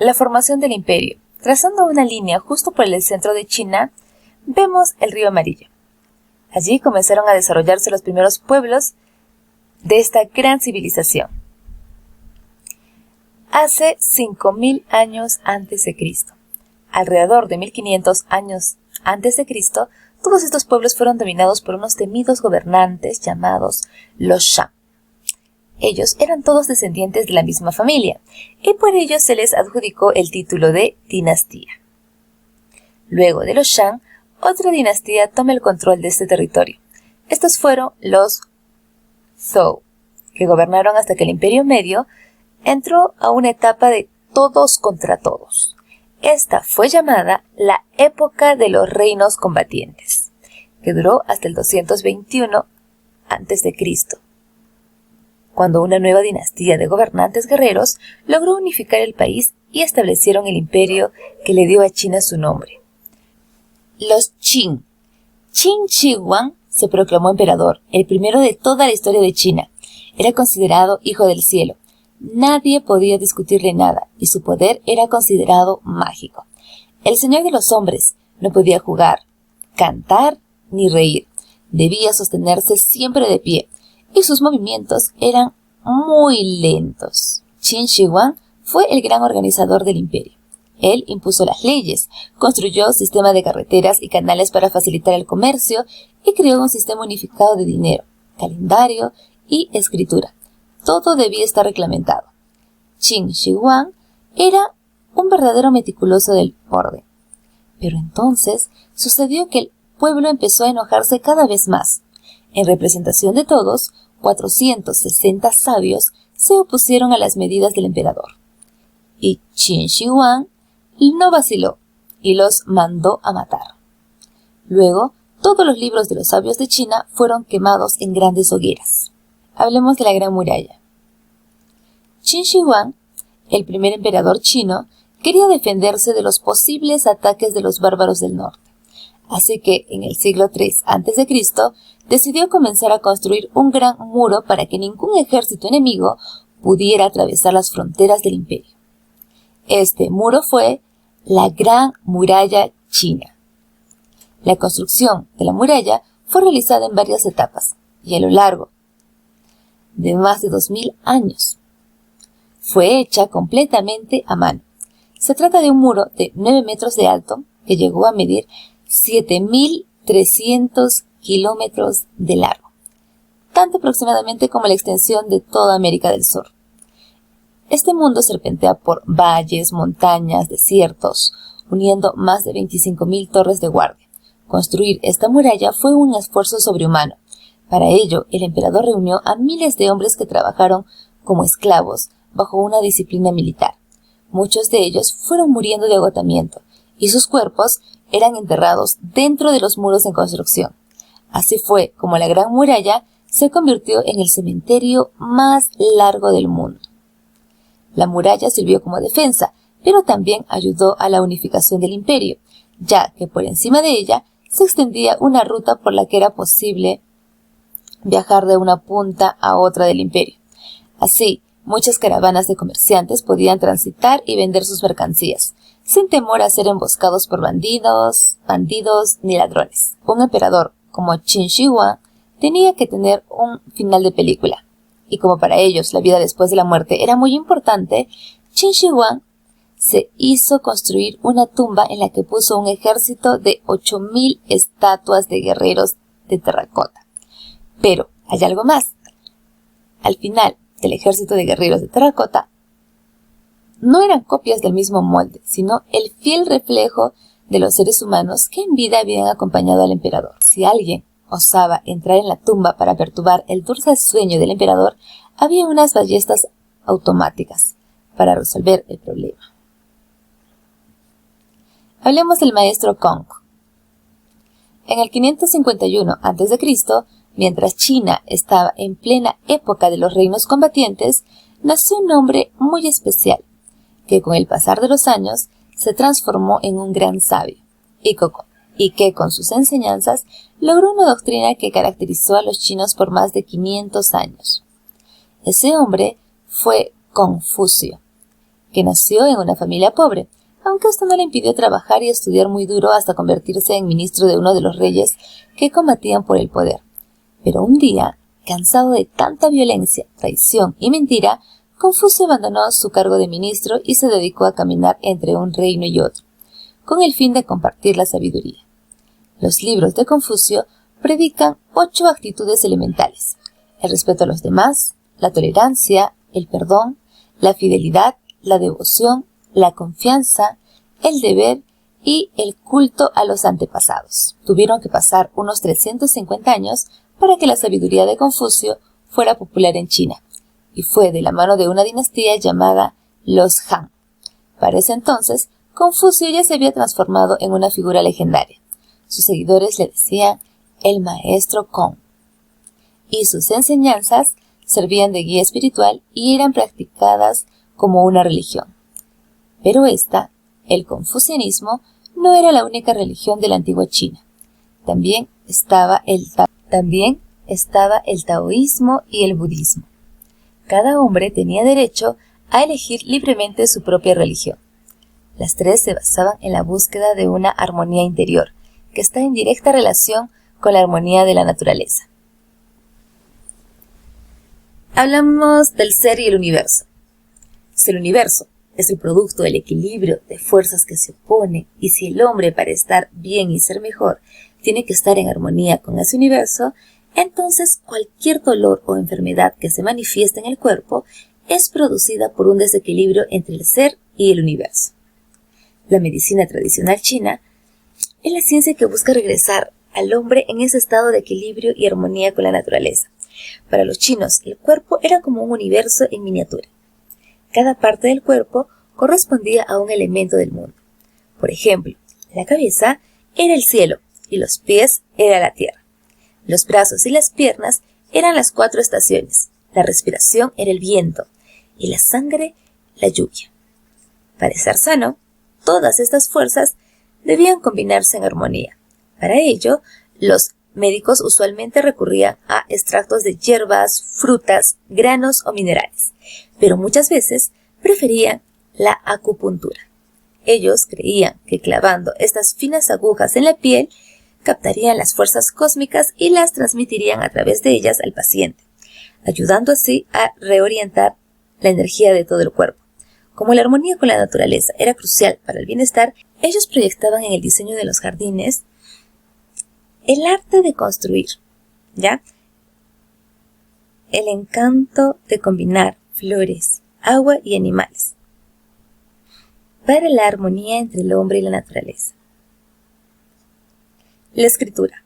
La formación del imperio. Trazando una línea justo por el centro de China, vemos el río Amarillo. Allí comenzaron a desarrollarse los primeros pueblos de esta gran civilización. Hace 5000 años antes de Cristo, alrededor de 1500 años antes de Cristo, todos estos pueblos fueron dominados por unos temidos gobernantes llamados los Shang. Ellos eran todos descendientes de la misma familia, y por ello se les adjudicó el título de dinastía. Luego de los Shang, otra dinastía toma el control de este territorio. Estos fueron los Zhou, que gobernaron hasta que el Imperio Medio entró a una etapa de todos contra todos. Esta fue llamada la época de los reinos combatientes, que duró hasta el 221 a.C., cuando una nueva dinastía de gobernantes guerreros logró unificar el país y establecieron el imperio que le dio a China su nombre. Los Qin. Qin Shi Huang se proclamó emperador, el primero de toda la historia de China. Era considerado hijo del cielo. Nadie podía discutirle nada, y su poder era considerado mágico. El señor de los hombres no podía jugar, cantar ni reír. Debía sostenerse siempre de pie, y sus movimientos eran muy lentos. Qin Shi Huang fue el gran organizador del imperio. Él impuso las leyes, construyó sistemas de carreteras y canales para facilitar el comercio y creó un sistema unificado de dinero, calendario y escritura. Todo debía estar reglamentado. Qin Shi Huang era un verdadero meticuloso del orden. Pero entonces sucedió que el pueblo empezó a enojarse cada vez más. En representación de todos, 460 sabios se opusieron a las medidas del emperador. Y Qin Shi Huang no vaciló y los mandó a matar. Luego, todos los libros de los sabios de China fueron quemados en grandes hogueras. Hablemos de la Gran Muralla. Qin Shi Huang, el primer emperador chino, quería defenderse de los posibles ataques de los bárbaros del norte. Así que, en el siglo III a.C., decidió comenzar a construir un gran muro para que ningún ejército enemigo pudiera atravesar las fronteras del imperio. Este muro fue la Gran Muralla China. La construcción de la muralla fue realizada en varias etapas y a lo largo de más de 2000 años. Fue hecha completamente a mano. Se trata de un muro de 9 metros de alto que llegó a medir 7.300 kilómetros de largo, tanto aproximadamente como la extensión de toda América del Sur. Este mundo serpentea por valles, montañas, desiertos, uniendo más de 25.000 torres de guardia. Construir esta muralla fue un esfuerzo sobrehumano. Para ello, el emperador reunió a miles de hombres que trabajaron como esclavos bajo una disciplina militar. Muchos de ellos fueron muriendo de agotamiento y sus cuerpos eran enterrados dentro de los muros en construcción. Así fue como la Gran Muralla se convirtió en el cementerio más largo del mundo. La muralla sirvió como defensa, pero también ayudó a la unificación del imperio, ya que por encima de ella se extendía una ruta por la que era posible viajar de una punta a otra del imperio. Así, muchas caravanas de comerciantes podían transitar y vender sus mercancías, sin temor a ser emboscados por bandidos ni ladrones. Un emperador como Qin Shi Huang tenía que tener un final de película, y como para ellos la vida después de la muerte era muy importante, Qin Shi Huang se hizo construir una tumba en la que puso un ejército de 8.000 estatuas de guerreros de terracota. Pero hay algo más. Al final del ejército de guerreros de terracota, no eran copias del mismo molde, sino el fiel reflejo de los seres humanos que en vida habían acompañado al emperador. Si alguien osaba entrar en la tumba para perturbar el dulce sueño del emperador, había unas ballestas automáticas para resolver el problema. Hablemos del maestro Kong. En el 551 a.C., mientras China estaba en plena época de los reinos combatientes, nació un hombre muy especial, que con el pasar de los años se transformó en un gran sabio, y que con sus enseñanzas logró una doctrina que caracterizó a los chinos por más de 500 años. Ese hombre fue Confucio, que nació en una familia pobre, aunque esto no le impidió trabajar y estudiar muy duro hasta convertirse en ministro de uno de los reyes que combatían por el poder. Pero un día, cansado de tanta violencia, traición y mentira, Confucio abandonó su cargo de ministro y se dedicó a caminar entre un reino y otro, con el fin de compartir la sabiduría. Los libros de Confucio predican 8 actitudes elementales: el respeto a los demás, la tolerancia, el perdón, la fidelidad, la devoción, la confianza, el deber y el culto a los antepasados. Tuvieron que pasar unos 350 años para que la sabiduría de Confucio fuera popular en China, y fue de la mano de una dinastía llamada los Han. Para ese entonces, Confucio ya se había transformado en una figura legendaria. Sus seguidores le decían el maestro Kong, y sus enseñanzas servían de guía espiritual y eran practicadas como una religión. Pero esta, el confucianismo, no era la única religión de la antigua China. También estaba el taoísmo y el budismo. Cada hombre tenía derecho a elegir libremente su propia religión. Las tres se basaban en la búsqueda de una armonía interior, que está en directa relación con la armonía de la naturaleza. Hablamos del ser y el universo. Si el universo es el producto del equilibrio de fuerzas que se oponen, y si el hombre, para estar bien y ser mejor, tiene que estar en armonía con ese universo, entonces cualquier dolor o enfermedad que se manifiesta en el cuerpo es producida por un desequilibrio entre el ser y el universo. La medicina tradicional china es la ciencia que busca regresar al hombre en ese estado de equilibrio y armonía con la naturaleza. Para los chinos, el cuerpo era como un universo en miniatura. Cada parte del cuerpo correspondía a un elemento del mundo. Por ejemplo, la cabeza era el cielo y los pies era la tierra. Los brazos y las piernas eran las 4 estaciones. La respiración era el viento y la sangre la lluvia. Para estar sano, todas estas fuerzas debían combinarse en armonía. Para ello, los médicos usualmente recurrían a extractos de hierbas, frutas, granos o minerales, pero muchas veces preferían la acupuntura. Ellos creían que clavando estas finas agujas en la piel, captarían las fuerzas cósmicas y las transmitirían a través de ellas al paciente, ayudando así a reorientar la energía de todo el cuerpo. Como la armonía con la naturaleza era crucial para el bienestar, ellos proyectaban en el diseño de los jardines el arte de construir, ¿ya? El encanto de combinar flores, agua y animales para la armonía entre el hombre y la naturaleza. La escritura.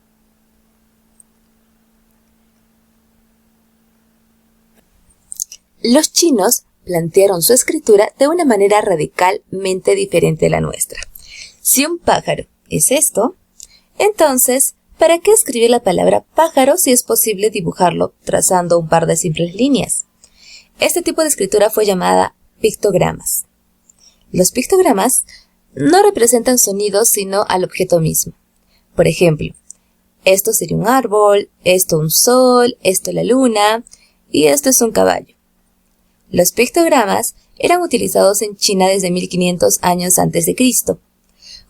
Los chinos plantearon su escritura de una manera radicalmente diferente de la nuestra. Si un pájaro es esto, entonces, ¿para qué escribir la palabra pájaro si es posible dibujarlo trazando un par de simples líneas? Este tipo de escritura fue llamada pictogramas. Los pictogramas no representan sonidos sino al objeto mismo. Por ejemplo, esto sería un árbol, esto un sol, esto la luna y esto es un caballo. Los pictogramas eran utilizados en China desde 1500 años antes de Cristo.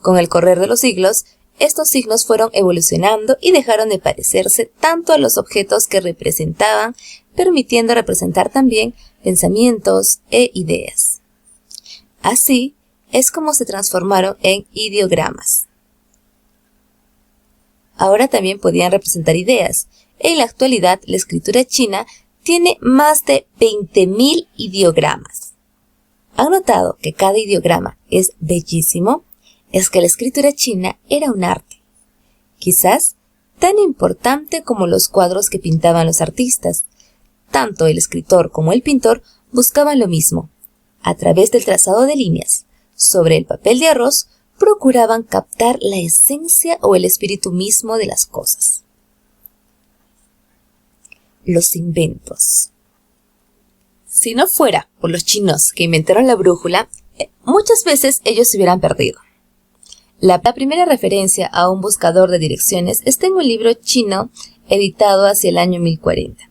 Con el correr de los siglos, estos signos fueron evolucionando y dejaron de parecerse tanto a los objetos que representaban, permitiendo representar también pensamientos e ideas. Así es como se transformaron en ideogramas. Ahora también podían representar ideas. En la actualidad, la escritura china tiene más de 20.000 ideogramas. ¿Han notado que cada ideograma es bellísimo? Es que la escritura china era un arte, quizás tan importante como los cuadros que pintaban los artistas. Tanto el escritor como el pintor buscaban lo mismo. A través del trazado de líneas sobre el papel de arroz, procuraban captar la esencia o el espíritu mismo de las cosas. Los inventos. Si no fuera por los chinos que inventaron la brújula, muchas veces ellos se hubieran perdido. La primera referencia a un buscador de direcciones está en un libro chino editado hacia el año 1040.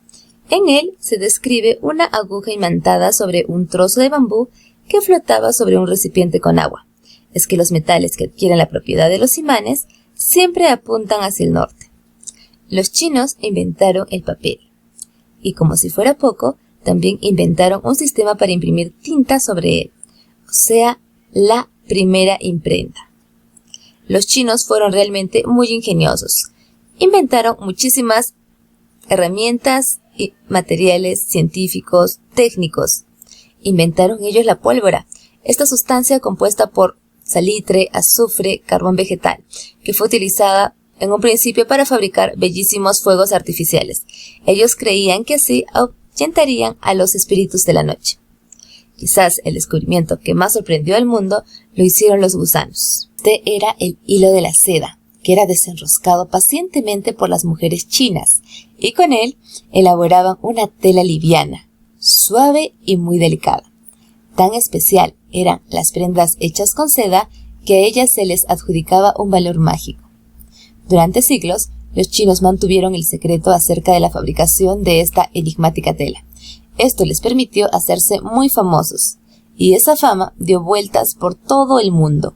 En él se describe una aguja imantada sobre un trozo de bambú que flotaba sobre un recipiente con agua. Es que los metales que adquieren la propiedad de los imanes siempre apuntan hacia el norte. Los chinos inventaron el papel. Y como si fuera poco, también inventaron un sistema para imprimir tinta sobre él, o sea, la primera imprenta. Los chinos fueron realmente muy ingeniosos. Inventaron muchísimas herramientas y materiales científicos, técnicos. Inventaron ellos la pólvora, esta sustancia compuesta por salitre, azufre, carbón vegetal, que fue utilizada en un principio para fabricar bellísimos fuegos artificiales. Ellos creían que así ahuyentarían a los espíritus de la noche. Quizás el descubrimiento que más sorprendió al mundo lo hicieron los gusanos. Este era el hilo de la seda, que era desenroscado pacientemente por las mujeres chinas, y con él elaboraban una tela liviana, suave y muy delicada. Tan especial eran las prendas hechas con seda que a ellas se les adjudicaba un valor mágico. Durante siglos, los chinos mantuvieron el secreto acerca de la fabricación de esta enigmática tela. Esto les permitió hacerse muy famosos, y esa fama dio vueltas por todo el mundo.